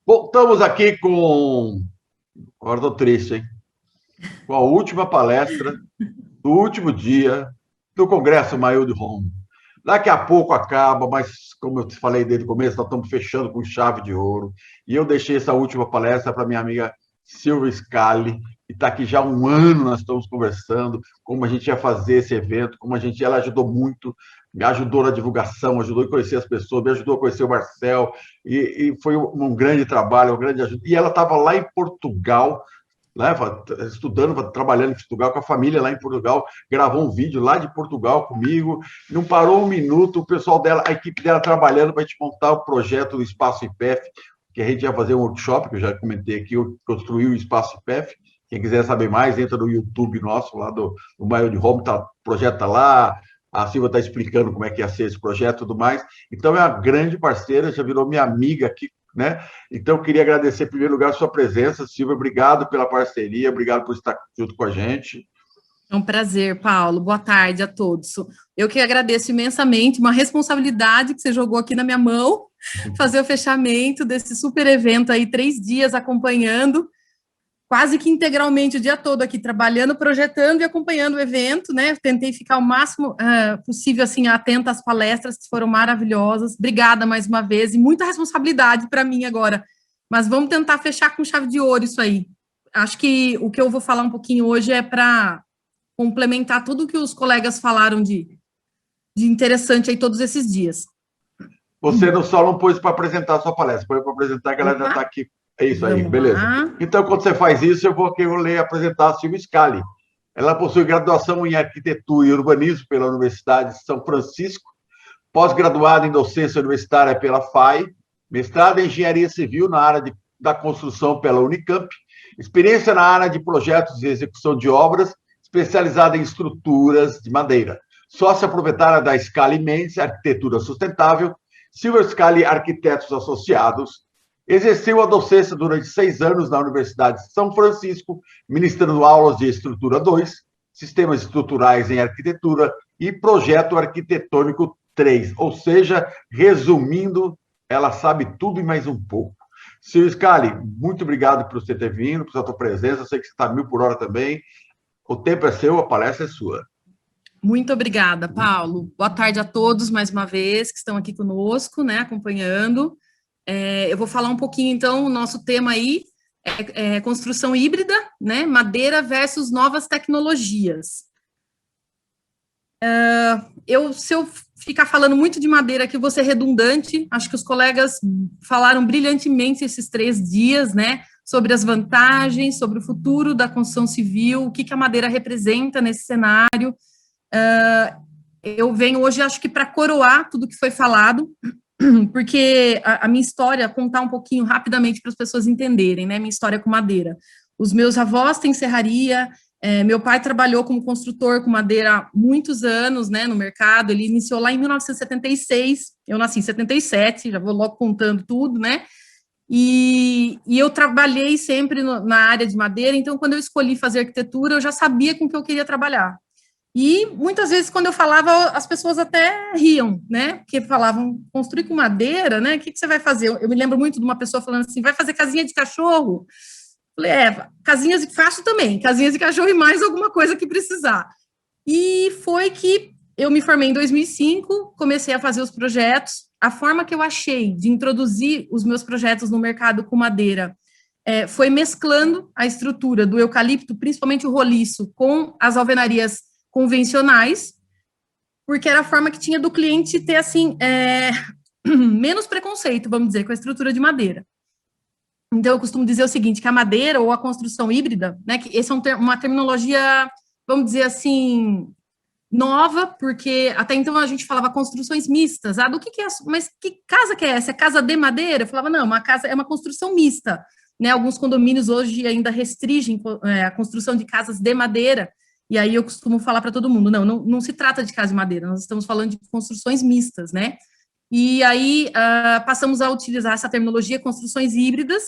Voltamos aqui com. Agora estou triste, hein? Com a última palestra do último dia do Congresso Maio de Home. Daqui a pouco acaba, mas como eu te falei desde o começo, nós estamos fechando com chave de ouro. E eu deixei essa última palestra para minha amiga Silvia Scali, que está aqui já há um ano, nós estamos conversando, como a gente ia fazer esse evento, ela ajudou muito, me ajudou na divulgação, ajudou a conhecer as pessoas, me ajudou a conhecer o Marcel, e foi um grande trabalho, uma grande ajuda. E ela estava lá em Portugal, né, estudando, trabalhando em Portugal, com a família lá em Portugal, gravou um vídeo lá de Portugal comigo, não parou um minuto, o pessoal dela, a equipe dela trabalhando para a gente montar o projeto do Espaço IPEF, que a gente ia fazer um workshop, que eu já comentei aqui, eu construí o Espaço IPEF. Quem quiser saber mais, entra no YouTube nosso, lá do Maio de Home, o projeto está lá, a Silvia está explicando como é que ia ser esse projeto e tudo mais. Então, é uma grande parceira, já virou minha amiga aqui, né? Então, eu queria agradecer, em primeiro lugar, a sua presença, Silvia, obrigado pela parceria, obrigado por estar junto com a gente. É um prazer, Paulo. Boa tarde a todos. Eu que agradeço imensamente, uma responsabilidade que você jogou aqui na minha mão, fazer o fechamento desse super evento aí, 3 dias acompanhando, quase que integralmente o dia todo aqui, trabalhando, projetando e acompanhando o evento, né? Tentei ficar o máximo possível, assim, atenta às palestras, que foram maravilhosas. Obrigada mais uma vez, e muita responsabilidade para mim agora. Mas vamos tentar fechar com chave de ouro isso aí. Acho que o que eu vou falar um pouquinho hoje é para complementar tudo o que os colegas falaram de interessante aí todos esses dias. Você não pôs para apresentar a sua palestra, pôs para apresentar que ela já está aqui. É isso aí, beleza. Então, quando você faz isso, eu vou ler e apresentar a Silvia Scali. Ela possui graduação em Arquitetura e Urbanismo pela Universidade de São Francisco, pós-graduada em Docência Universitária pela FAI, mestrado em Engenharia Civil na área da construção pela Unicamp, experiência na área de projetos e execução de obras, especializada em estruturas de madeira. Sócia proprietária da Scali Mendes Arquitetura Sustentável, Silvia Scali Arquitetos Associados, exerceu a docência durante 6 anos na Universidade de São Francisco, ministrando aulas de Estrutura 2, Sistemas Estruturais em Arquitetura e Projeto Arquitetônico 3. Ou seja, resumindo, ela sabe tudo e mais um pouco. Silvia Scali, muito obrigado por você ter vindo, por sua presença. Eu sei que você está 1000 por hora também. O tempo é seu, a palestra é sua. Muito obrigada, Paulo. Boa tarde a todos, mais uma vez, que estão aqui conosco, né, acompanhando. Eu vou falar um pouquinho, então, o nosso tema aí é construção híbrida, né, madeira versus novas tecnologias. Se eu ficar falando muito de madeira aqui, eu vou ser redundante, acho que os colegas falaram brilhantemente esses 3 dias, né, sobre as vantagens, sobre o futuro da construção civil, o que a madeira representa nesse cenário. Eu venho hoje, acho que para coroar tudo que foi falado, porque a minha história, contar um pouquinho rapidamente para as pessoas entenderem, né, minha história com madeira. Os meus avós têm serraria, meu pai trabalhou como construtor com madeira há muitos anos, né, no mercado, ele iniciou lá em 1976, eu nasci em 77, já vou logo contando tudo, né, e eu trabalhei sempre na área de madeira, então quando eu escolhi fazer arquitetura, eu já sabia com que eu queria trabalhar. E muitas vezes, quando eu falava, as pessoas até riam, né? Porque falavam, construir com madeira, né? O que você vai fazer? Eu me lembro muito de uma pessoa falando assim, vai fazer casinha de cachorro? Falei, casinhas de faço também, casinhas de cachorro e mais alguma coisa que precisar. E foi que eu me formei em 2005, comecei a fazer os projetos. A forma que eu achei de introduzir os meus projetos no mercado com madeira foi mesclando a estrutura do eucalipto, principalmente o roliço, com as alvenarias convencionais, porque era a forma que tinha do cliente ter, assim, menos preconceito, vamos dizer, com a estrutura de madeira. Então, eu costumo dizer o seguinte, que a madeira ou a construção híbrida, né, que essa é uma terminologia, vamos dizer assim, nova, porque até então a gente falava construções mistas, do que é, mas que casa que é essa? É casa de madeira? Eu falava, não, uma casa é uma construção mista, né, alguns condomínios hoje ainda restringem a construção de casas de madeira, e aí eu costumo falar para todo mundo, não se trata de casa de madeira, nós estamos falando de construções mistas, né? E aí passamos a utilizar essa terminologia, construções híbridas,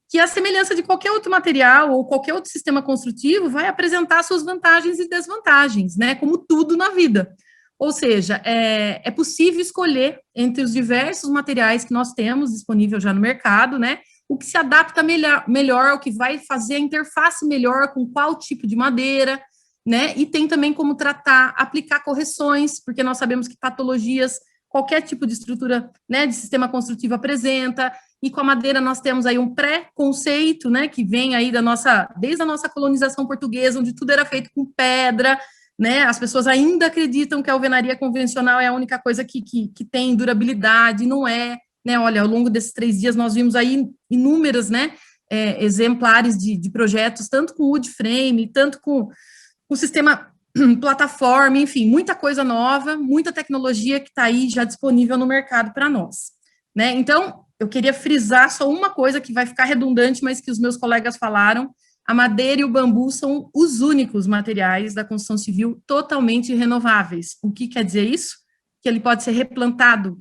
que a semelhança de qualquer outro material ou qualquer outro sistema construtivo vai apresentar suas vantagens e desvantagens, né? Como tudo na vida. Ou seja, é possível escolher entre os diversos materiais que nós temos disponível já no mercado, né? o que se adapta melhor, o que vai fazer a interface melhor com qual tipo de madeira, né? E tem também como tratar, aplicar correções, porque nós sabemos que patologias, qualquer tipo de estrutura, né, de sistema construtivo apresenta, e com a madeira nós temos aí um pré-conceito, né, que vem aí desde a nossa colonização portuguesa, onde tudo era feito com pedra, né, as pessoas ainda acreditam que a alvenaria convencional é a única coisa que tem durabilidade, não é, né, olha, ao longo desses 3 dias nós vimos aí inúmeras, né, exemplares de projetos, tanto com wood frame, tanto com o sistema plataforma, enfim, muita coisa nova, muita tecnologia que está aí já disponível no mercado para nós, né? Então, eu queria frisar só uma coisa que vai ficar redundante, mas que os meus colegas falaram: a madeira e o bambu são os únicos materiais da construção civil totalmente renováveis. O que quer dizer isso? Que ele pode ser replantado,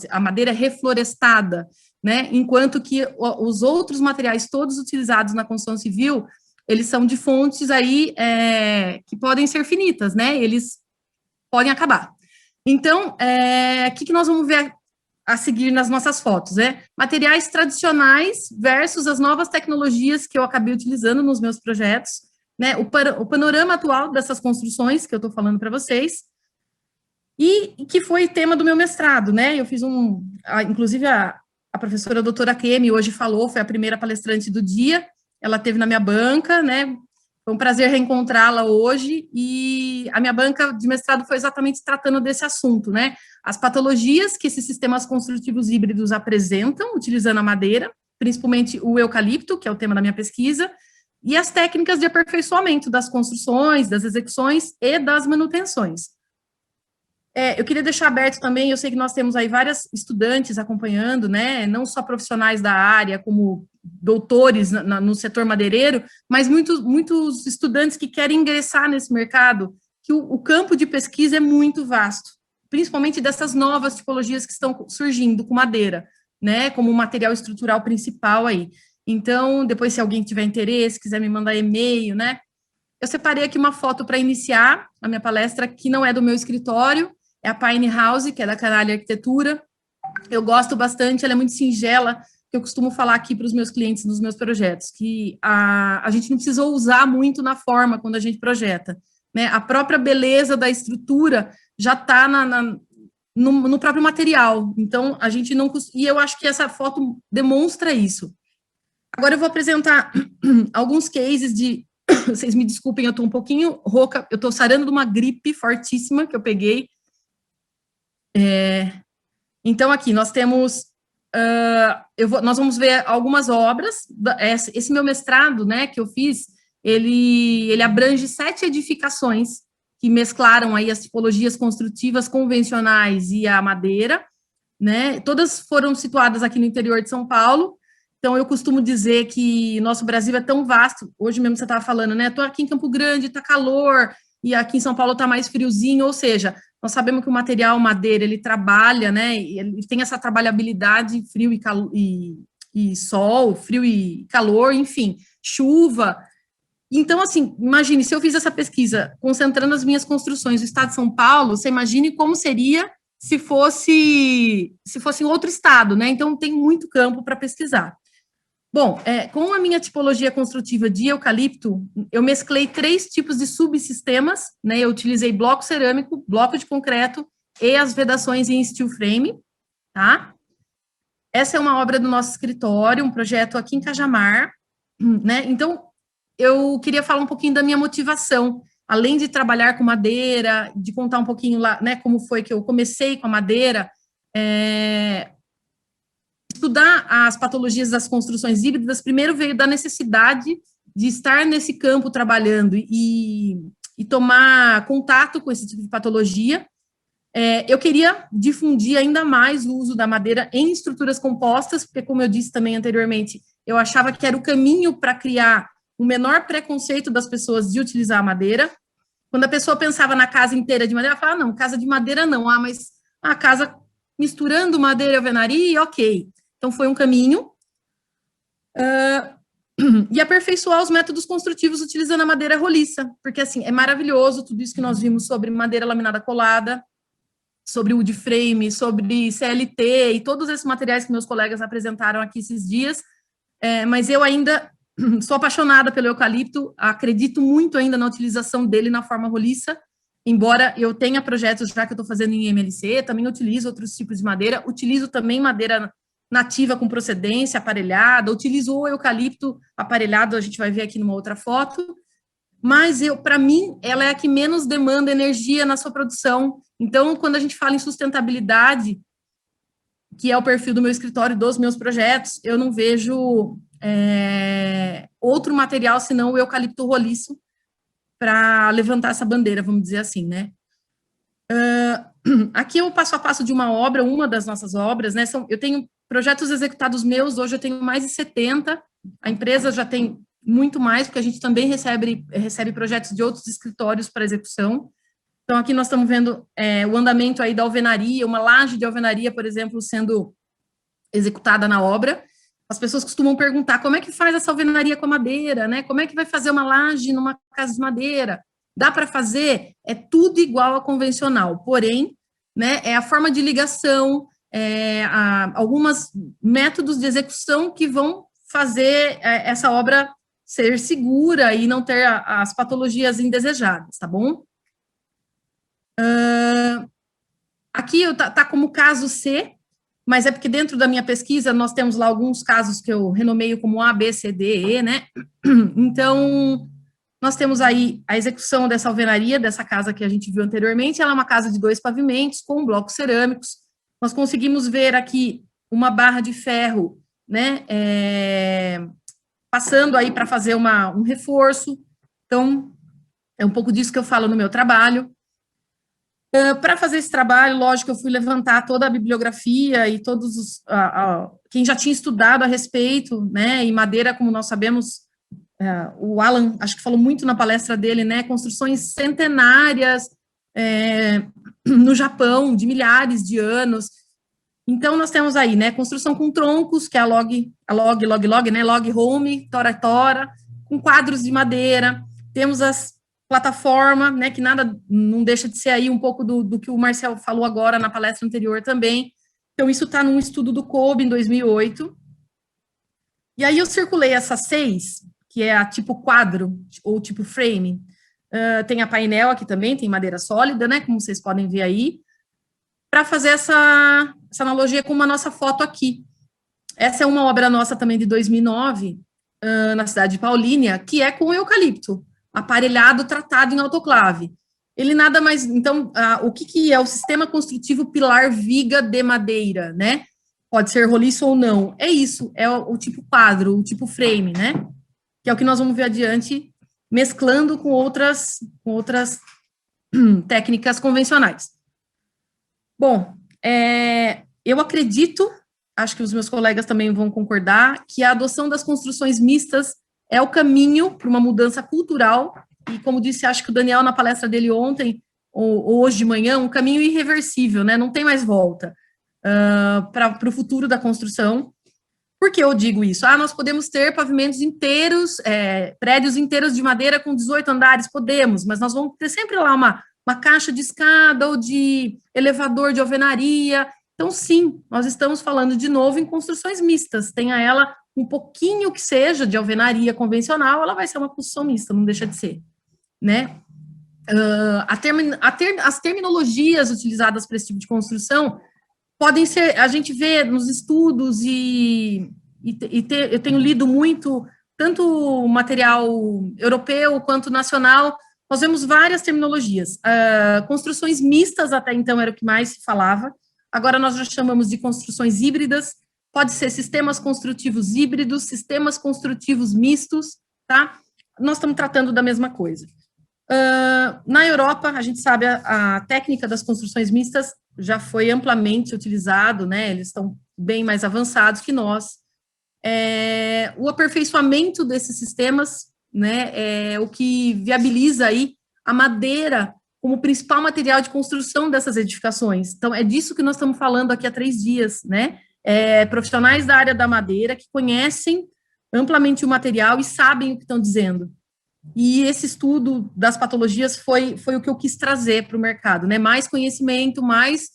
a madeira é reflorestada, né? Enquanto que os outros materiais todos utilizados na construção civil, eles são de fontes aí que podem ser finitas, né? Eles podem acabar. Então, o que nós vamos ver a seguir nas nossas fotos, né? Materiais tradicionais versus as novas tecnologias que eu acabei utilizando nos meus projetos, né? O panorama atual dessas construções que eu estou falando para vocês, e que foi tema do meu mestrado, né? Eu fiz inclusive a professora doutora Kemi hoje falou, foi a primeira palestrante do dia, ela esteve na minha banca, né? Foi um prazer reencontrá-la hoje, e a minha banca de mestrado foi exatamente tratando desse assunto, né? As patologias que esses sistemas construtivos híbridos apresentam, utilizando a madeira, principalmente o eucalipto, que é o tema da minha pesquisa, e as técnicas de aperfeiçoamento das construções, das execuções e das manutenções. Eu queria deixar aberto também, eu sei que nós temos aí várias estudantes acompanhando, né, não só profissionais da área, como doutores no setor madeireiro, mas muitos estudantes que querem ingressar nesse mercado, que o campo de pesquisa é muito vasto, principalmente dessas novas tipologias que estão surgindo com madeira, né, como material estrutural principal aí. Então, depois, se alguém tiver interesse, quiser me mandar e-mail, né, eu separei aqui uma foto para iniciar a minha palestra, que não é do meu escritório, é a Pine House, que é da Canalha Arquitetura. Eu gosto bastante, ela é muito singela, que eu costumo falar aqui para os meus clientes nos meus projetos, que a gente não precisa usar muito na forma quando a gente projeta, né? A própria beleza da estrutura já está no próprio material, então a gente não... E eu acho que essa foto demonstra isso. Agora eu vou apresentar alguns cases de... Vocês me desculpem, eu estou um pouquinho rouca, eu estou sarando de uma gripe fortíssima que eu peguei. Então, aqui, nós temos, nós vamos ver algumas obras, esse meu mestrado, né, que eu fiz, ele abrange 7 edificações que mesclaram aí as tipologias construtivas convencionais e a madeira, né, todas foram situadas aqui no interior de São Paulo. Então, eu costumo dizer que nosso Brasil é tão vasto, hoje mesmo você estava falando, né, estou aqui em Campo Grande, está calor, e aqui em São Paulo está mais friozinho, ou seja, nós sabemos que o material madeira, ele trabalha, né, ele tem essa trabalhabilidade, frio e sol, frio e calor, enfim, chuva. Então, assim, imagine, se eu fiz essa pesquisa concentrando as minhas construções no estado de São Paulo, você imagine como seria se fosse em outro estado, né, então tem muito campo para pesquisar. Bom, com a minha tipologia construtiva de eucalipto, eu mesclei 3 tipos de subsistemas, né? Eu utilizei bloco cerâmico, bloco de concreto e as vedações em steel frame, tá? Essa é uma obra do nosso escritório, um projeto aqui em Cajamar, né? Então, eu queria falar um pouquinho da minha motivação, além de trabalhar com madeira, de contar um pouquinho lá, né, como foi que eu comecei com a madeira, estudar as patologias das construções híbridas, primeiro veio da necessidade de estar nesse campo trabalhando e tomar contato com esse tipo de patologia. Eu queria difundir ainda mais o uso da madeira em estruturas compostas, porque, como eu disse também anteriormente, eu achava que era o caminho para criar o menor preconceito das pessoas de utilizar a madeira. Quando a pessoa pensava na casa inteira de madeira, ela falava, não, casa de madeira não, mas a casa misturando madeira e alvenaria, ok. Então, foi um caminho. E aperfeiçoar os métodos construtivos utilizando a madeira roliça, porque, assim, é maravilhoso tudo isso que nós vimos sobre madeira laminada colada, sobre wood frame, sobre CLT e todos esses materiais que meus colegas apresentaram aqui esses dias. mas eu ainda sou apaixonada pelo eucalipto, acredito muito ainda na utilização dele na forma roliça, embora eu tenha projetos já que eu estou fazendo em MLC, também utilizo outros tipos de madeira, utilizo também madeira nativa com procedência, aparelhada, utilizo o eucalipto aparelhado, a gente vai ver aqui numa outra foto, mas para mim, ela é a que menos demanda energia na sua produção. Então, quando a gente fala em sustentabilidade, que é o perfil do meu escritório, dos meus projetos, eu não vejo outro material senão o eucalipto roliço para levantar essa bandeira, vamos dizer assim, né? Aqui é o passo a passo de uma obra, uma das nossas obras, né? Eu tenho projetos executados meus, hoje eu tenho mais de 70, a empresa já tem muito mais, porque a gente também recebe projetos de outros escritórios para execução. Então, aqui nós estamos vendo o andamento aí da alvenaria, uma laje de alvenaria, por exemplo, sendo executada na obra. As pessoas costumam perguntar como é que faz essa alvenaria com a madeira, né? Como é que vai fazer uma laje numa casa de madeira? Dá para fazer? É tudo igual a convencional, porém, né, é a forma de ligação, alguns métodos de execução que vão fazer essa obra ser segura e não ter as patologias indesejadas, tá bom? Aqui tá como caso C, mas é porque dentro da minha pesquisa nós temos lá alguns casos que eu renomeio como A, B, C, D, E, né? Então, nós temos aí a execução dessa alvenaria, dessa casa que a gente viu anteriormente, ela é uma casa de 2 pavimentos, com blocos cerâmicos. Nós conseguimos ver aqui uma barra de ferro, né, passando aí para fazer um reforço. Então, é um pouco disso que eu falo no meu trabalho. Para fazer esse trabalho, lógico, eu fui levantar toda a bibliografia e todos os... quem já tinha estudado a respeito, né, e madeira, como nós sabemos, o Alan, acho que falou muito na palestra dele, né, construções centenárias no Japão, de milhares de anos. Então, nós temos aí, né, construção com troncos, que é a log, né, log home, tora, com quadros de madeira, temos as plataforma, né, que nada, não deixa de ser aí um pouco do que o Marcel falou agora na palestra anterior também. Então, isso está num estudo do COBE em 2008. E aí eu circulei essas 6, que é a tipo quadro, ou tipo frame. Tem a painel aqui também, tem madeira sólida, né, como vocês podem ver aí, para fazer essa analogia com uma nossa foto aqui. Essa é uma obra nossa também de 2009, na cidade de Paulínia, que é com eucalipto, aparelhado, tratado em autoclave. Ele nada mais... Então, o que é o sistema construtivo pilar viga de madeira, né? Pode ser roliço ou não. É isso, é o tipo quadro, o tipo frame, né? Que é o que nós vamos ver adiante, mesclando com outras técnicas convencionais. Bom, eu acredito, acho que os meus colegas também vão concordar, que a adoção das construções mistas é o caminho para uma mudança cultural, e como disse, acho que o Daniel, na palestra dele ontem, ou hoje de manhã, um caminho irreversível, né, não tem mais volta para o futuro da construção. Por que eu digo isso? Nós podemos ter pavimentos inteiros, prédios inteiros de madeira com 18 andares, podemos, mas nós vamos ter sempre lá uma caixa de escada ou de elevador de alvenaria. Então, sim, nós estamos falando de novo em construções mistas, tenha ela um pouquinho que seja de alvenaria convencional, ela vai ser uma construção mista, não deixa de ser, né? As terminologias utilizadas para esse tipo de construção podem ser, a gente vê nos estudos eu tenho lido muito, tanto material europeu quanto nacional, nós vemos várias terminologias. Construções mistas até então era o que mais se falava, agora nós já chamamos de construções híbridas, pode ser sistemas construtivos híbridos, sistemas construtivos mistos, tá? Nós estamos tratando da mesma coisa. Na Europa, a gente sabe, a técnica das construções mistas já foi amplamente utilizado, né? Eles estão bem mais avançados que nós. O aperfeiçoamento desses sistemas, né, é o que viabiliza aí a madeira como principal material de construção dessas edificações. Então, é disso que nós estamos falando aqui há 3 dias, né? Profissionais da área da madeira que conhecem amplamente o material e sabem o que estão dizendo. E esse estudo das patologias foi o que eu quis trazer para o mercado, né? Mais conhecimento, mais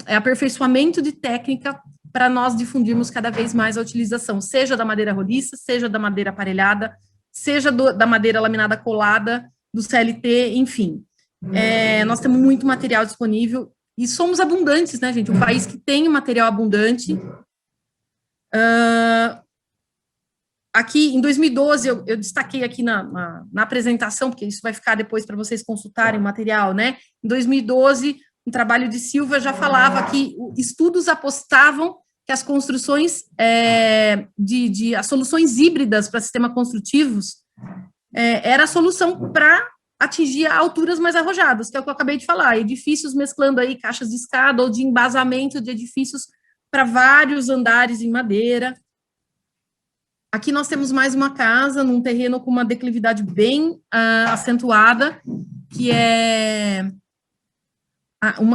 aperfeiçoamento de técnica para nós difundirmos cada vez mais a utilização, seja da madeira roliça, seja da madeira aparelhada, seja da madeira laminada colada, do CLT, enfim. Nós temos muito material disponível e somos abundantes, né, gente? Um país que tem material abundante. Aqui, em 2012, eu destaquei aqui na apresentação, porque isso vai ficar depois para vocês consultarem o material, né? Em 2012, um trabalho de Silva já falava que estudos apostavam que as construções, as soluções híbridas para sistemas construtivos era a solução para atingir alturas mais arrojadas, que é o que eu acabei de falar, edifícios mesclando aí caixas de escada ou de embasamento de edifícios para vários andares em madeira. Aqui nós temos mais uma casa, num terreno com uma declividade bem acentuada, que é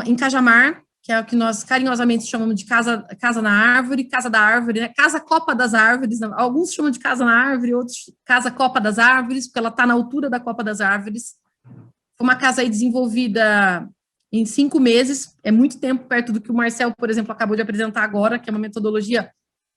em Cajamar, que é o que nós carinhosamente chamamos de casa na árvore, casa da árvore, né? Casa Copa das Árvores, alguns chamam de casa na árvore, outros casa Copa das Árvores, porque ela está na altura da Copa das Árvores. Foi uma casa aí desenvolvida em 5 meses, é muito tempo perto do que o Marcel, por exemplo, acabou de apresentar agora, que é uma metodologia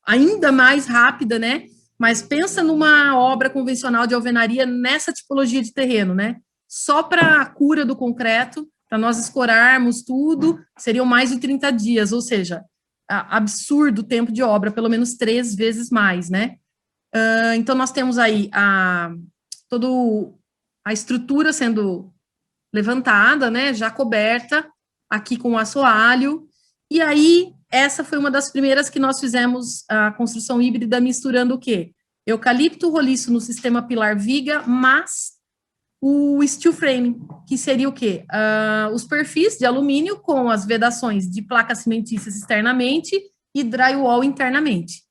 ainda mais rápida, né? Mas pensa numa obra convencional de alvenaria nessa tipologia de terreno, né? Só para a cura do concreto, para nós escorarmos tudo, seriam mais de 30 dias, ou seja, absurdo o tempo de obra, pelo menos 3 vezes mais, né? Então, nós temos aí toda a estrutura sendo levantada, né, já coberta, aqui com assoalho, e aí, essa foi uma das primeiras que nós fizemos a construção híbrida, misturando o quê? Eucalipto roliço no sistema pilar viga, mas o steel frame, que seria o quê? Os perfis de alumínio com as vedações de placas cimentícias externamente e drywall internamente.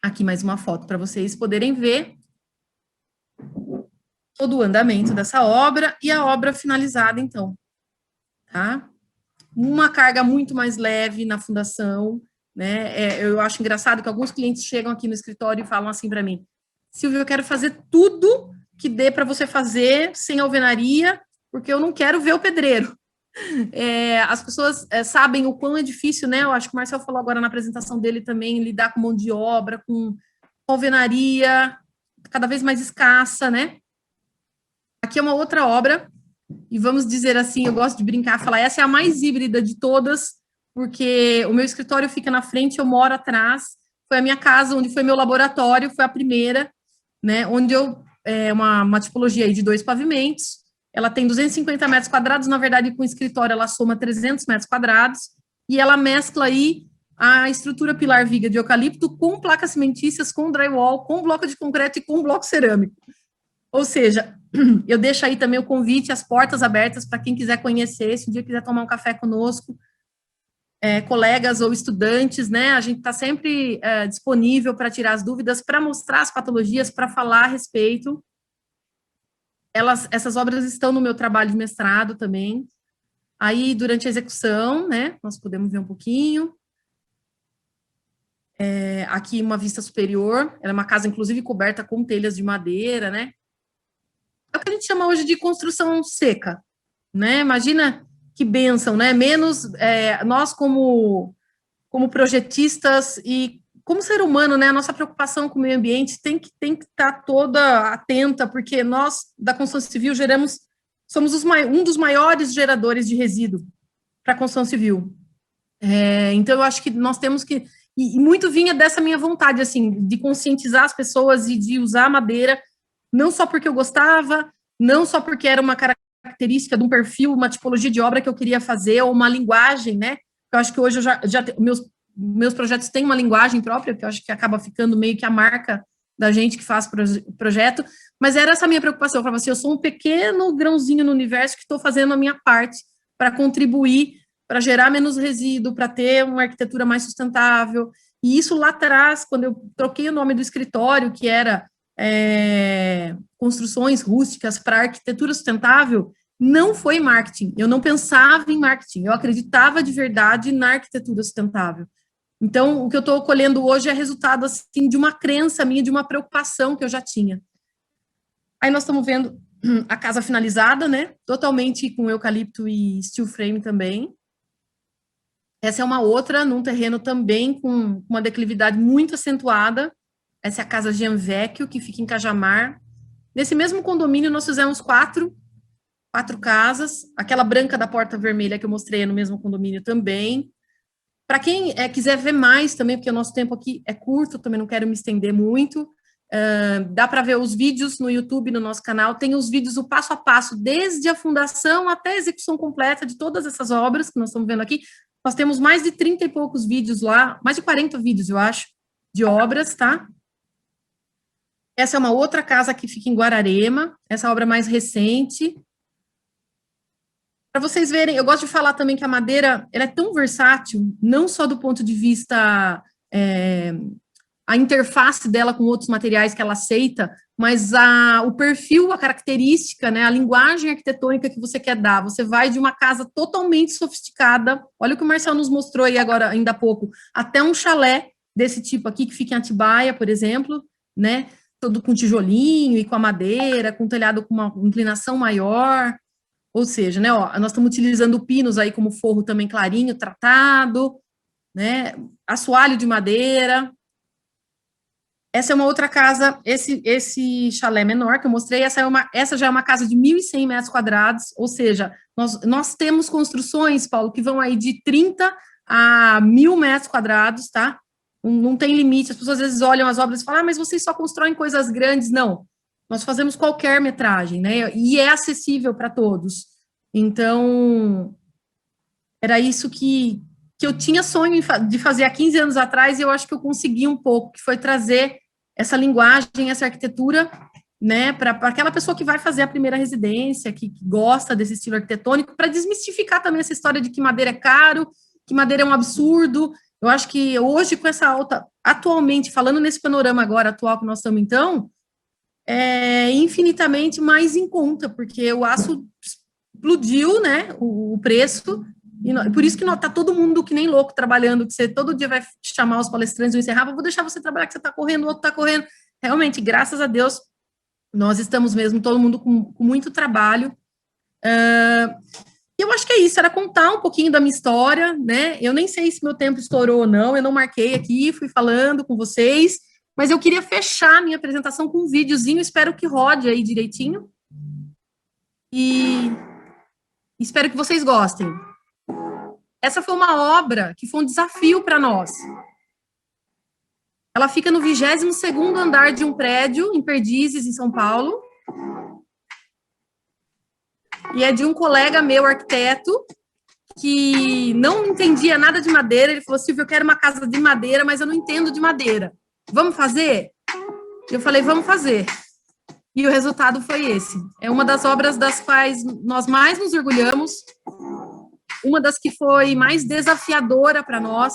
Aqui mais uma foto para vocês poderem ver todo o andamento dessa obra e a obra finalizada, então. Tá? Uma carga muito mais leve na fundação, né? Eu acho engraçado que alguns clientes chegam aqui no escritório e falam assim para mim: Silvia, eu quero fazer tudo que dê para você fazer sem alvenaria, porque eu não quero ver o pedreiro. As pessoas sabem o quão é difícil, né? Eu acho que o Marcel falou agora na apresentação dele também, lidar com mão de obra, com alvenaria, cada vez mais escassa, né? Aqui é uma outra obra, e vamos dizer assim, eu gosto de brincar, falar, essa é a mais híbrida de todas, porque o meu escritório fica na frente, eu moro atrás, foi a minha casa, onde foi meu laboratório, foi a primeira, né, onde uma tipologia aí de 2 pavimentos, ela tem 250 metros quadrados, na verdade, com o escritório ela soma 300 metros quadrados, e ela mescla aí a estrutura pilar viga de eucalipto com placas cimentícias, com drywall, com bloco de concreto e com bloco cerâmico. Ou seja, eu deixo aí também o convite, as portas abertas para quem quiser conhecer, se um dia quiser tomar um café conosco, colegas ou estudantes, né? A gente está sempre disponível para tirar as dúvidas, para mostrar as patologias, para falar a respeito. Essas obras estão no meu trabalho de mestrado também. Aí, durante a execução, né, nós podemos ver um pouquinho. Aqui uma vista superior, ela é uma casa, inclusive, coberta com telhas de madeira, né? É o que a gente chama hoje de construção seca, né? Imagina que bênção, né? Menos nós como projetistas e como ser humano, né? A nossa preocupação com o meio ambiente tem que estar toda atenta, porque nós da construção civil somos um dos maiores geradores de resíduo para a construção civil. Então eu acho que nós temos que, e muito vinha dessa minha vontade, assim, de conscientizar as pessoas e de usar a madeira, não só porque eu gostava, não só porque era uma característica de um perfil, uma tipologia de obra que eu queria fazer, ou uma linguagem, né? Eu acho que hoje meus projetos têm uma linguagem própria, que eu acho que acaba ficando meio que a marca da gente que faz projeto, mas era essa a minha preocupação. Eu falava assim, eu sou um pequeno grãozinho no universo que estou fazendo a minha parte para contribuir, para gerar menos resíduo, para ter uma arquitetura mais sustentável. E isso lá atrás, quando eu troquei o nome do escritório, que era construções rústicas para arquitetura sustentável, não foi marketing. Eu não pensava em marketing, eu acreditava de verdade na arquitetura sustentável. Então, o que eu estou colhendo hoje é resultado assim, de uma crença minha, de uma preocupação que eu já tinha. Aí nós estamos vendo a casa finalizada, né? Totalmente com eucalipto e steel frame também. Essa é uma outra, num terreno também com uma declividade muito acentuada. Essa é a Casa Gianvecchio, que fica em Cajamar. Nesse mesmo condomínio, nós fizemos quatro casas. Aquela branca da porta vermelha que eu mostrei é no mesmo condomínio também. Para quem quiser ver mais também, porque o nosso tempo aqui é curto, também não quero me estender muito, dá para ver os vídeos no YouTube, no nosso canal. Tem os vídeos, o passo a passo, desde a fundação até a execução completa de todas essas obras que nós estamos vendo aqui. Nós temos mais de 30 e poucos vídeos lá, mais de 40 vídeos, eu acho, de obras, tá? Essa é uma outra casa que fica em Guararema, essa obra mais recente. Para vocês verem, eu gosto de falar também que a madeira ela é tão versátil, não só do ponto de vista a interface dela com outros materiais que ela aceita, mas o perfil, a característica, né, a linguagem arquitetônica que você quer dar. Você vai de uma casa totalmente sofisticada, olha o que o Marcel nos mostrou aí agora, ainda há pouco, até um chalé desse tipo aqui, que fica em Atibaia, por exemplo, né, todo com tijolinho e com a madeira, com telhado com uma inclinação maior, ou seja, né, ó, nós estamos utilizando pinos aí como forro também clarinho, tratado, né, assoalho de madeira. Essa é uma outra casa, esse chalé menor que eu mostrei, essa já é uma casa de 1.100 metros quadrados, ou seja, nós temos construções, Paulo, que vão aí de 30 a 1.000 metros quadrados, tá? Não tem limite, as pessoas às vezes olham as obras e falam, mas vocês só constroem coisas grandes. Não, nós fazemos qualquer metragem, né? E é acessível para todos. Então, era isso que eu tinha sonho de fazer há 15 anos atrás, e eu acho que eu consegui um pouco, que foi trazer essa linguagem, essa arquitetura, né, para aquela pessoa que vai fazer a primeira residência, que gosta desse estilo arquitetônico, para desmistificar também essa história de que madeira é caro, que madeira é um absurdo. Eu acho que hoje, com essa alta, atualmente, falando nesse panorama agora atual que nós estamos, então, é infinitamente mais em conta, porque o aço explodiu, né, o preço, e por isso que está todo mundo que nem louco trabalhando, que você todo dia vai chamar os palestrantes e encerrar, vou deixar você trabalhar, que você está correndo, o outro está correndo. Realmente, graças a Deus, nós estamos mesmo, todo mundo com muito trabalho. E eu acho que é isso, era contar um pouquinho da minha história, né? Eu nem sei se meu tempo estourou ou não, eu não marquei aqui, fui falando com vocês, mas eu queria fechar a minha apresentação com um videozinho, espero que rode aí direitinho. E espero que vocês gostem. Essa foi uma obra que foi um desafio para nós. Ela fica no 22º andar de um prédio, em Perdizes, em São Paulo. E é de um colega meu, arquiteto, que não entendia nada de madeira. Ele falou, Silvia, eu quero uma casa de madeira, mas eu não entendo de madeira. Vamos fazer? Eu falei, vamos fazer. E o resultado foi esse. É uma das obras das quais nós mais nos orgulhamos, uma das que foi mais desafiadora para nós.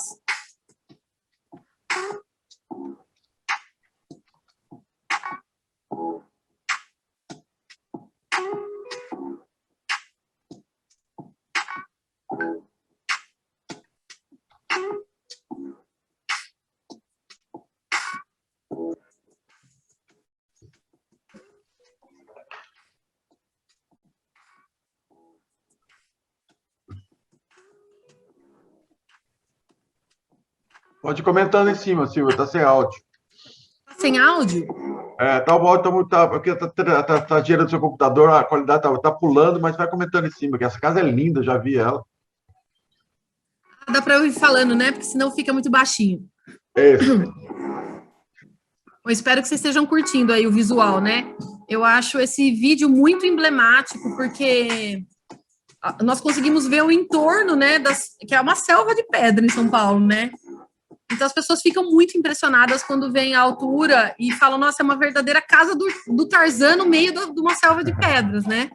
Pode ir comentando em cima, Silvia, está sem áudio. Tá sem áudio? Tá o áudio porque tá girando seu computador, a qualidade tá pulando, mas vai comentando em cima, que essa casa é linda, eu já vi ela. Dá para eu ir falando, né? Porque senão fica muito baixinho. Eu espero que vocês estejam curtindo aí o visual, né? Eu acho esse vídeo muito emblemático, porque nós conseguimos ver o entorno, né? Que é uma selva de pedra em São Paulo, né? Então, as pessoas ficam muito impressionadas quando veem a altura e falam, nossa, é uma verdadeira casa do Tarzan no meio de uma selva de pedras, né?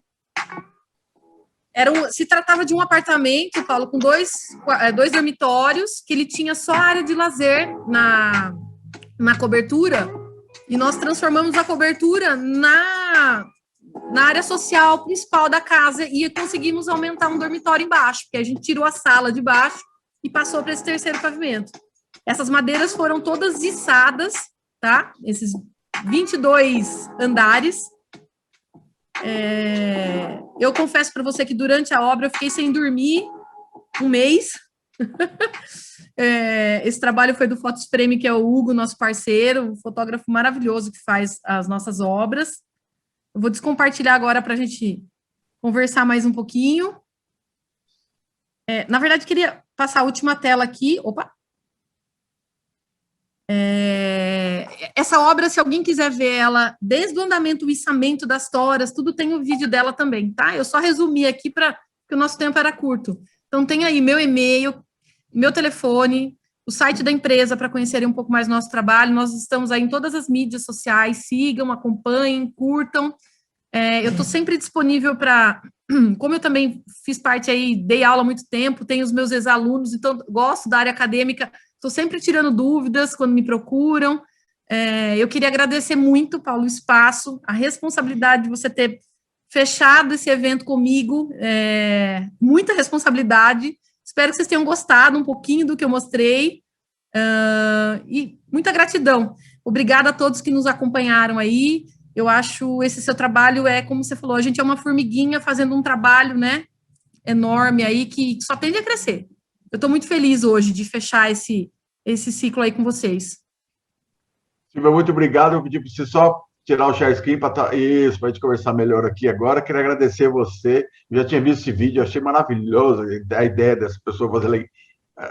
Se tratava de um apartamento, Paulo, com dois dormitórios, que ele tinha só área de lazer na cobertura, e nós transformamos a cobertura na área social principal da casa e conseguimos aumentar um dormitório embaixo, porque a gente tirou a sala de baixo e passou para esse terceiro pavimento. Essas madeiras foram todas içadas, tá? Esses 22 andares. Eu confesso para você que durante a obra eu fiquei sem dormir um mês, Esse trabalho foi do Fotos Frame, que é o Hugo, nosso parceiro, um fotógrafo maravilhoso que faz as nossas obras. Eu vou descompartilhar agora para a gente conversar mais um pouquinho. Na verdade, queria passar a última tela aqui. Opa! Essa obra, se alguém quiser ver ela, desde o andamento, o içamento das toras, tudo tem o vídeo dela também, tá? Eu só resumi aqui porque o nosso tempo era curto. Então, tem aí meu e-mail, meu telefone, o site da empresa para conhecerem um pouco mais do nosso trabalho. Nós estamos aí em todas as mídias sociais, sigam, acompanhem, curtam. Eu estou sempre disponível para... Como eu também fiz parte aí, dei aula há muito tempo, tenho os meus ex-alunos, então gosto da área acadêmica, estou sempre tirando dúvidas quando me procuram. Eu queria agradecer muito, Paulo, o espaço, a responsabilidade de você ter fechado esse evento comigo, muita responsabilidade. Espero que vocês tenham gostado um pouquinho do que eu mostrei, e muita gratidão. Obrigada a todos que nos acompanharam aí. Eu acho esse seu trabalho como você falou, a gente é uma formiguinha fazendo um trabalho, né, enorme aí, que só tende a crescer. Eu estou muito feliz hoje de fechar esse ciclo aí com vocês. Silvia, muito obrigado. Eu pedi para você só tirar o share screen para a gente conversar melhor aqui agora. Queria agradecer você. Eu já tinha visto esse vídeo, achei maravilhoso a ideia dessa pessoa fazer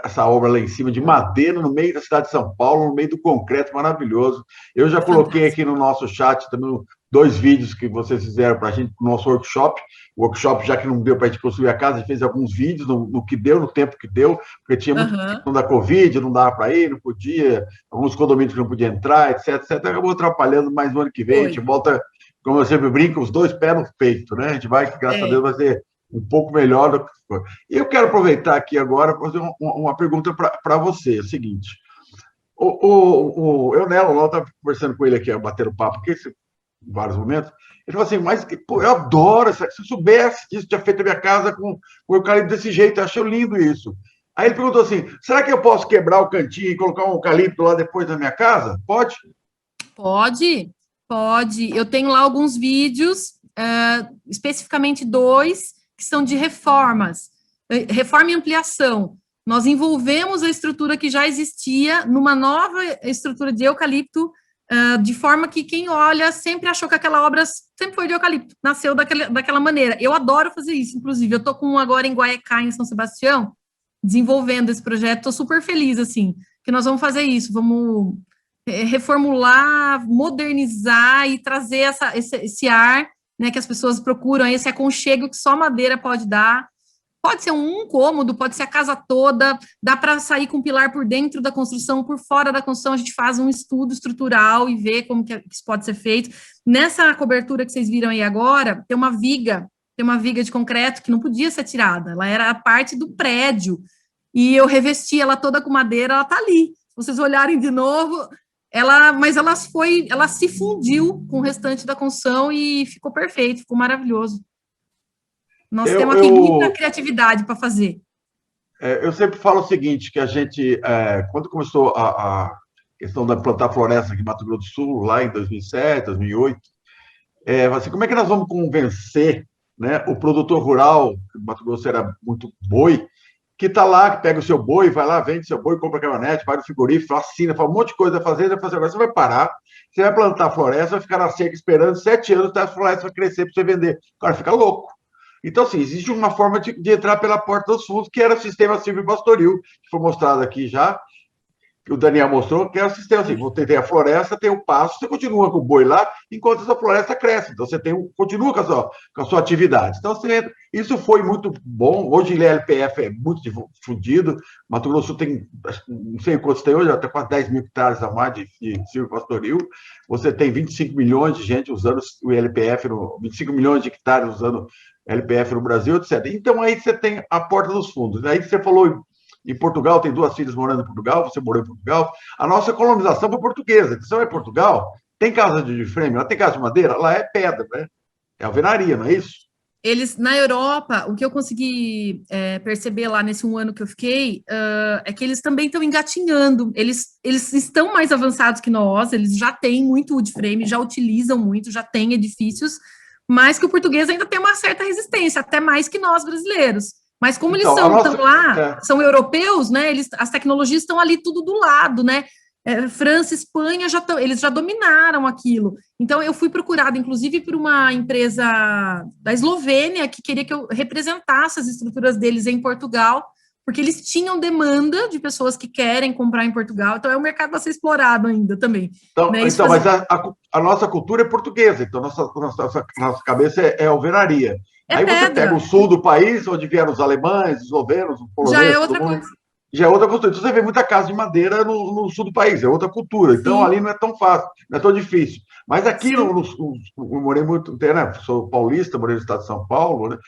essa obra lá em cima, de madeira, no meio da cidade de São Paulo, no meio do concreto, maravilhoso. Eu já coloquei aqui no nosso chat também 2 vídeos que vocês fizeram para a gente, no nosso workshop. O workshop, já que não deu para a gente construir a casa, a gente fez alguns vídeos no que deu, no tempo que deu, porque tinha muito questão da Covid, não dava para ir, não podia, alguns condomínios que não podia entrar, etc. Acabou atrapalhando, mas no ano que vem a gente volta, como eu sempre brinco, os 2 pés no peito, né? A gente vai, graças a Deus, vai ser um pouco melhor do que foi. E eu quero aproveitar aqui agora para fazer uma pergunta para você, é o seguinte. Eu, Nelo, lá estava conversando com ele aqui, batendo papo aqui, em vários momentos, ele falou assim, mas pô, eu adoro, se eu soubesse que isso tinha feito a minha casa com o eucalipto desse jeito, eu achei lindo isso. Aí ele perguntou assim, será que eu posso quebrar o cantinho e colocar um eucalipto lá depois da minha casa? Pode? Pode. Eu tenho lá alguns vídeos, especificamente 2, que são de reformas, reforma e ampliação. Nós envolvemos a estrutura que já existia numa nova estrutura de eucalipto, de forma que quem olha sempre achou que aquela obra sempre foi de eucalipto, nasceu daquela maneira. Eu adoro fazer isso, inclusive. Eu estou com um agora em Guaiacá, em São Sebastião, desenvolvendo esse projeto. Estou super feliz, assim, que nós vamos fazer isso. Vamos reformular, modernizar e trazer esse ar, né, que as pessoas procuram, esse aconchego que só madeira pode dar. Pode ser um cômodo, pode ser a casa toda, dá para sair com pilar por dentro da construção, por fora da construção, a gente faz um estudo estrutural e vê como que isso pode ser feito. Nessa cobertura que vocês viram aí agora, tem uma viga de concreto que não podia ser tirada, ela era a parte do prédio, e eu revesti ela toda com madeira, ela está ali. Se vocês olharem de novo, ela se fundiu com o restante da construção e ficou perfeito, ficou maravilhoso. Nós temos aqui muita criatividade para fazer. Eu sempre falo o seguinte, que a gente, quando começou a questão da plantar floresta aqui em Mato Grosso do Sul, lá em 2007, 2008, assim, como é que nós vamos convencer, né, o produtor rural, que Mato Grosso era muito boi, que está lá, que pega o seu boi, vai lá, vende seu boi, compra caminhonete, vai no frigorífico, assina, faz um monte de coisa a fazer, agora você vai parar, você vai plantar floresta, vai ficar na seca esperando 7 anos até a floresta vai crescer para você vender. O cara fica louco. Então, assim, existe uma forma de entrar pela porta dos fundos, que era o sistema silvopastoril, que foi mostrado aqui já, que o Daniel mostrou, que é o sistema assim, você tem a floresta, tem o pasto, você continua com o boi lá, enquanto essa floresta cresce. Então, você continua com a sua atividade. Então, isso foi muito bom. Hoje, o LPF é muito difundido. Mato Grosso tem, não sei quantos tem hoje, até quase 10 mil hectares a mais de silvopastoril. Você tem 25 milhões de gente usando o LPF, 25 milhões de hectares usando LPF no Brasil, etc. Então, aí você tem a porta dos fundos. Aí você falou em Portugal, tem 2 filhas morando em Portugal, você morou em Portugal. A nossa colonização foi portuguesa. Você vai em Portugal, tem casa de frame, lá tem casa de madeira, lá é pedra, né? É alvenaria, não é isso? Eles, na Europa, o que eu consegui perceber lá nesse 1 ano que eu fiquei, é que eles também estão engatinhando. Eles estão mais avançados que nós, eles já têm muito wood frame, já utilizam muito, já têm edifícios, mas que o português ainda tem uma certa resistência, até mais que nós brasileiros. Mas como eles Então, a nossa, estão lá, são europeus, né? As tecnologias estão ali tudo do lado, né? França, Espanha, eles já dominaram aquilo. Então, eu fui procurada, inclusive, por uma empresa da Eslovênia que queria que eu representasse as estruturas deles em Portugal, porque eles tinham demanda de pessoas que querem comprar em Portugal. Então, é um mercado a ser explorado ainda também. então, Né? então mas a nossa cultura é portuguesa, então nossa cabeça é alvenaria. É Aí você pega o pedra. sul do país, onde vieram os alemães, os eslovenos, os Já é poloneses, todo outra mundo, coisa. já é outra cultura. Então você vê muita casa de madeira no sul do país, é outra cultura. Então Sim, ali não é tão fácil, não é tão difícil. Mas aqui sim. eu morei muito, né? Sou paulista, morei no estado de São Paulo, né?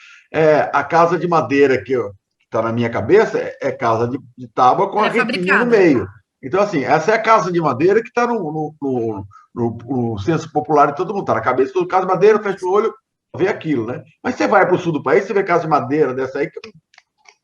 A casa de madeira que está na minha cabeça é casa de tábua com Ela a é repinha no fabricada. meio. Então, assim, essa é a casa de madeira que está no senso popular de todo mundo, está na cabeça de todo casa de madeira, fecha o olho, vê aquilo, né? Mas você vai para o sul do país, você vê casa de madeira dessa aí, que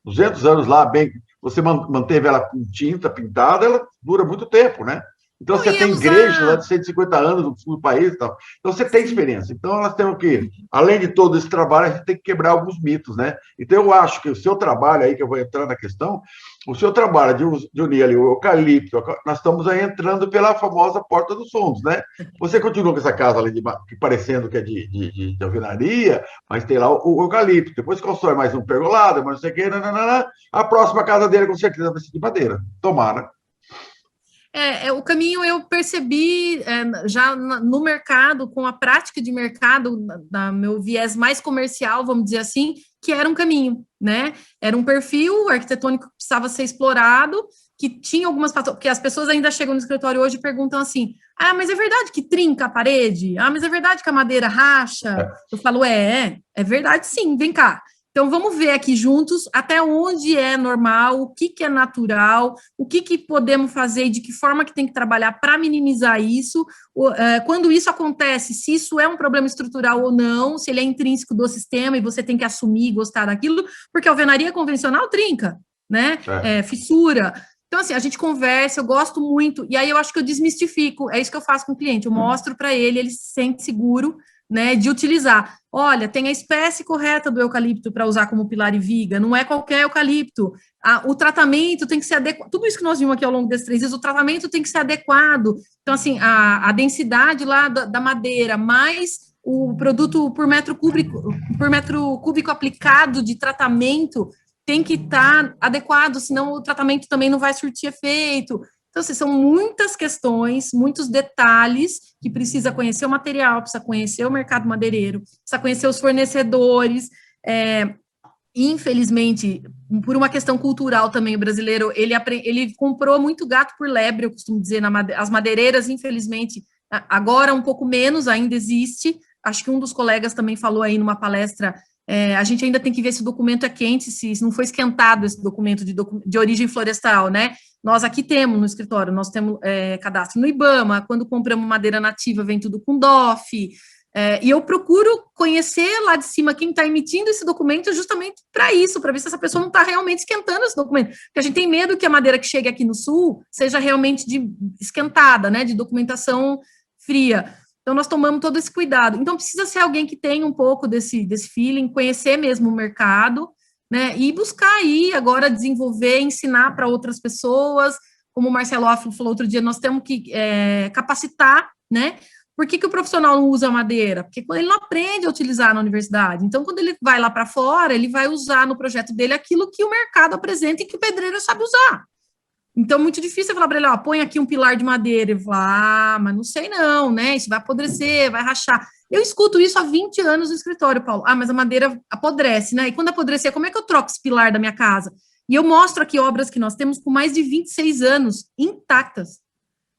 200 anos lá, bem, você manteve ela com tinta pintada, ela dura muito tempo, né? Então, Eu você ia tem igrejas lá usar. de 150 anos no sul do país e tal. Então, você tem Sim. experiência. Então, nós temos que, além de todo esse trabalho, a gente tem que quebrar alguns mitos, né? Então, eu acho que o seu trabalho aí, que eu vou entrar na questão, o seu trabalho de unir ali o eucalipto, nós estamos aí entrando pela famosa Porta dos Fundos, né? Você continua com essa casa ali, parecendo que é de alvenaria, mas tem lá o eucalipto. Depois constrói mais um pergolado, mas não sei o quê, nananana. A próxima casa dele, com certeza, vai ser de madeira. Tomara. O caminho eu percebi já no mercado, com a prática de mercado, da meu viés mais comercial, vamos dizer assim, que era um caminho, né? Era um perfil arquitetônico que precisava ser explorado, que tinha algumas, porque as pessoas ainda chegam no escritório hoje e perguntam assim: ah, mas é verdade que trinca a parede? Ah, mas é verdade que a madeira racha? Eu falo, é verdade sim, vem cá. Então, vamos ver aqui juntos até onde é normal, o que é natural, o que podemos fazer e de que forma que tem que trabalhar para minimizar isso. Quando isso acontece, se isso é um problema estrutural ou não, se ele é intrínseco do sistema e você tem que assumir e gostar daquilo, porque a alvenaria convencional trinca, né? Fissura. Então, assim, a gente conversa, eu gosto muito, e aí eu acho que eu desmistifico, é isso que eu faço com o cliente, eu mostro para ele se sente seguro, né, de utilizar. Olha, tem a espécie correta do eucalipto para usar como pilar e viga, não é qualquer eucalipto. O tratamento tem que ser adequado. Tudo isso que nós vimos aqui ao longo desses 3 dias, o tratamento tem que ser adequado. Então, assim, a densidade lá da madeira, mais o produto por metro cúbico aplicado de tratamento tem que estar adequado, senão o tratamento também não vai surtir efeito. Então, assim, são muitas questões, muitos detalhes que precisa conhecer o material, precisa conhecer o mercado madeireiro, precisa conhecer os fornecedores. Infelizmente, por uma questão cultural também, o brasileiro, ele comprou muito gato por lebre, eu costumo dizer, as madeireiras, infelizmente, agora um pouco menos, ainda existe. Acho que um dos colegas também falou aí numa palestra, a gente ainda tem que ver se o documento é quente, se não foi esquentado esse documento de origem florestal, né? Nós aqui temos no escritório, nós temos cadastro no IBAMA, quando compramos madeira nativa vem tudo com DOF, e eu procuro conhecer lá de cima quem está emitindo esse documento justamente para isso, para ver se essa pessoa não está realmente esquentando esse documento, porque a gente tem medo que a madeira que chegue aqui no sul seja realmente esquentada, né, de documentação fria. Então, nós tomamos todo esse cuidado. Então, precisa ser alguém que tenha um pouco desse feeling, conhecer mesmo o mercado, né, e buscar aí agora desenvolver, ensinar para outras pessoas, como o Marcelo Offel falou outro dia, nós temos que capacitar, né, por que o profissional não usa madeira? Porque quando ele não aprende a utilizar na universidade, então quando ele vai lá para fora, ele vai usar no projeto dele aquilo que o mercado apresenta e que o pedreiro sabe usar. Então, muito difícil falar para ele, ó, põe aqui um pilar de madeira. Ele fala, mas não sei não, né? Isso vai apodrecer, vai rachar. Eu escuto isso há 20 anos no escritório, Paulo. Mas a madeira apodrece, né? E quando apodrecer, como é que eu troco esse pilar da minha casa? E eu mostro aqui obras que nós temos com mais de 26 anos intactas.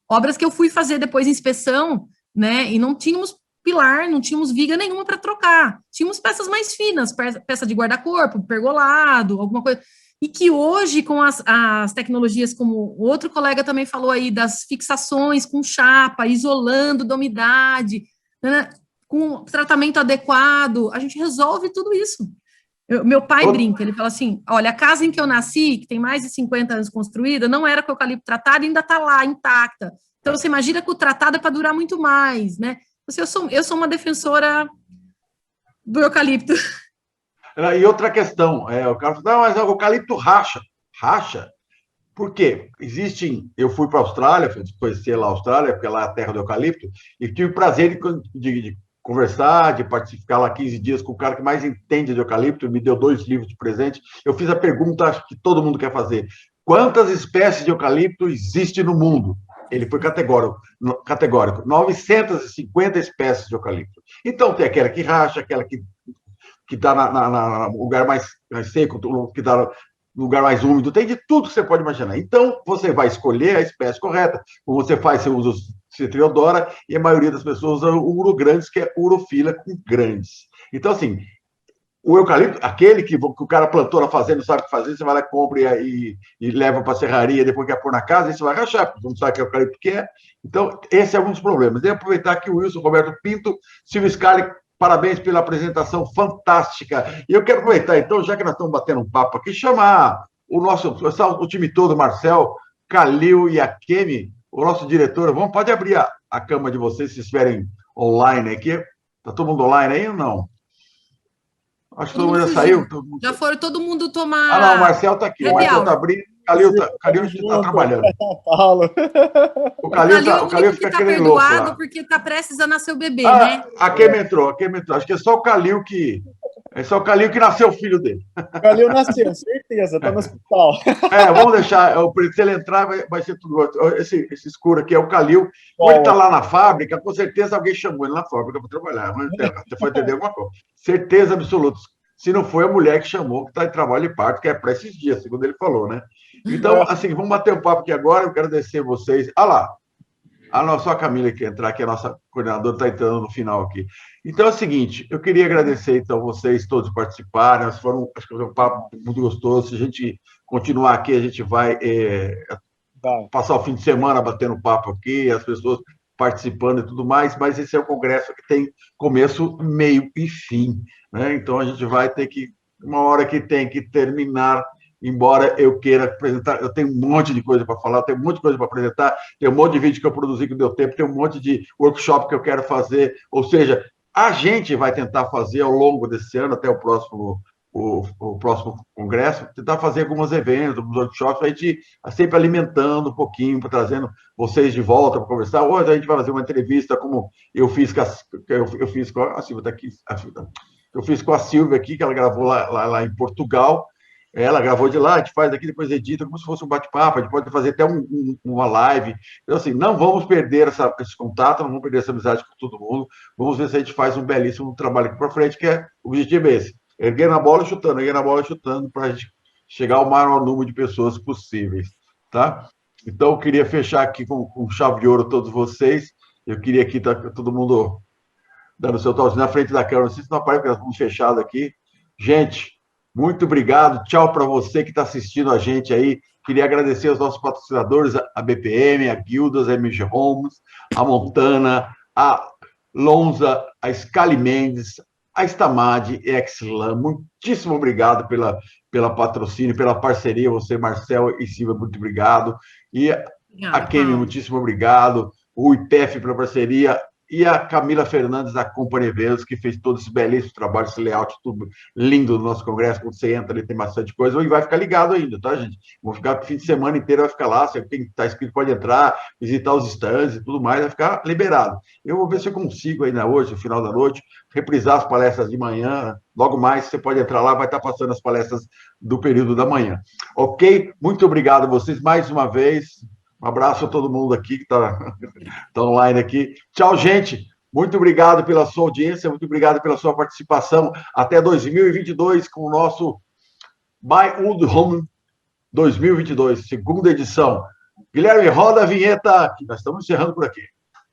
Obras que eu fui fazer depois de inspeção, né? E não tínhamos pilar, não tínhamos viga nenhuma para trocar. Tínhamos peças mais finas, peça de guarda-corpo, pergolado, alguma coisa. E que hoje, com as tecnologias, como o outro colega também falou aí, das fixações com chapa, isolando da umidade, né, com tratamento adequado, a gente resolve tudo isso. Meu pai brinca, ele fala assim, olha, a casa em que eu nasci, que tem mais de 50 anos construída, não era com eucalipto tratado e ainda está lá, intacta. Então, você imagina que o tratado é para durar muito mais, né? Eu sou uma defensora do eucalipto. E outra questão, o cara fala, não, mas o eucalipto racha. Racha? Por quê? Eu fui para a Austrália, fui conhecer lá a Austrália, porque lá é a terra do eucalipto, e tive o prazer de conversar, de participar lá 15 dias com o cara que mais entende de eucalipto, me deu 2 livros de presente. Eu fiz a pergunta, acho que todo mundo quer fazer: quantas espécies de eucalipto existem no mundo? Ele foi categórico, 950 espécies de eucalipto. Então, tem aquela que racha, aquela que está no lugar mais seco, que está no lugar mais úmido, tem de tudo que você pode imaginar. Então, você vai escolher a espécie correta. Como você faz, você usa o Citriodora, e a maioria das pessoas usa o urograndes, que é urofila com grandes. Então, assim, o eucalipto, aquele que o cara plantou na fazenda, não sabe o que fazer, você vai lá, compra e leva para a serraria, depois quer pôr na casa, e você vai rachar, porque não sabe que é o eucalipto que é. Então, esse é um dos problemas. E aproveitar que o Wilson Roberto Pinto, Silvio Scali, parabéns pela apresentação fantástica. E eu quero aproveitar, então, já que nós estamos batendo um papo aqui, chamar o time todo, Marcel, Calil e Akemi, o nosso diretor. Pode abrir a câmera de vocês, se estiverem online aqui. Está todo mundo online aí ou não? Acho que todo mundo já saiu. Já foram todo mundo tomar. Ah, não, o Marcel está aqui. O Marcel está abrindo. Calil está trabalhando. O Calil fica aquele louco lá. Porque está prestes a nascer o bebê, né? A Kemi entrou. Acho que é só o Calil que... É só o Calil que nasceu o filho dele. O Calil nasceu, certeza. Está no hospital. Vamos deixar... Se ele entrar, vai ser tudo... Esse escuro aqui é o Calil. Quando ele está lá na fábrica, com certeza alguém chamou ele na fábrica para trabalhar. Você foi entender alguma coisa. Certeza absoluta. Se não foi a mulher que chamou, que está em trabalho de parto, que é para esses dias, segundo ele falou, né? Então, assim, vamos bater um papo aqui agora. Eu quero agradecer vocês. Lá, só a Camila que entrar, que é a nossa coordenadora, está entrando no final aqui. Então é o seguinte, eu queria agradecer, então, vocês todos participarem. Acho que foi um papo muito gostoso. Se a gente continuar aqui, a gente vai passar o fim de semana batendo papo aqui, as pessoas participando e tudo mais, mas esse é um congresso que tem começo, meio e fim, né? Então a gente vai ter que, uma hora que tem que terminar, embora eu queira apresentar, eu tenho um monte de coisa para falar, tenho um monte de coisa para apresentar, tem um monte de vídeo que eu produzi que deu tempo, tem um monte de workshop que eu quero fazer, ou seja, a gente vai tentar fazer ao longo desse ano, até o próximo congresso, tentar fazer alguns eventos, alguns workshops, a gente sempre alimentando um pouquinho, trazendo vocês de volta para conversar. Hoje a gente vai fazer uma entrevista, como eu fiz com a Silvia, está aqui, eu fiz com a Silvia aqui, que ela gravou lá em Portugal. Ela gravou de lá, a gente faz aqui, depois edita, como se fosse um bate-papo, a gente pode fazer até uma live. Então, assim, não vamos perder esse contato, não vamos perder essa amizade com todo mundo, vamos ver se a gente faz um belíssimo trabalho aqui para frente, que o objetivo é esse: erguer na bola e chutando, para a gente chegar ao maior número de pessoas possíveis, tá? Então, eu queria fechar aqui com chave de ouro todos vocês. Eu queria aqui todo mundo dando seu toque na frente da câmera, não sei se não aparece, porque nós estamos fechados aqui. Gente, muito obrigado, tchau para você que está assistindo a gente aí. Queria agradecer aos nossos patrocinadores, a BPM, a Guildas, a MG Homes, a Montana, a Lonza, a Scali Mendes, a Stamad e a Exlam. Muitíssimo obrigado pela patrocínio, pela parceria, você, Marcel e Silvia, muito obrigado. E a Kemi, muitíssimo obrigado. O IPF pela parceria. E a Camila Fernandes, da Company Eventos, que fez todo esse belíssimo trabalho, esse layout tudo lindo do nosso congresso. Quando você entra ali, tem bastante coisa. E vai ficar ligado ainda, tá, gente? Vou ficar o fim de semana inteiro, vai ficar lá. Quem está inscrito pode entrar, visitar os stands e tudo mais, vai ficar liberado. Eu vou ver se eu consigo ainda hoje, no final da noite, reprisar as palestras de manhã. Logo mais, você pode entrar lá, vai estar passando as palestras do período da manhã. Ok? Muito obrigado a vocês mais uma vez. Um abraço a todo mundo aqui que está online aqui. Tchau, gente. Muito obrigado pela sua audiência, muito obrigado pela sua participação. Até 2022 com o nosso My Wood Home 2022, segunda edição. Guilherme, roda a vinheta, que nós estamos encerrando por aqui.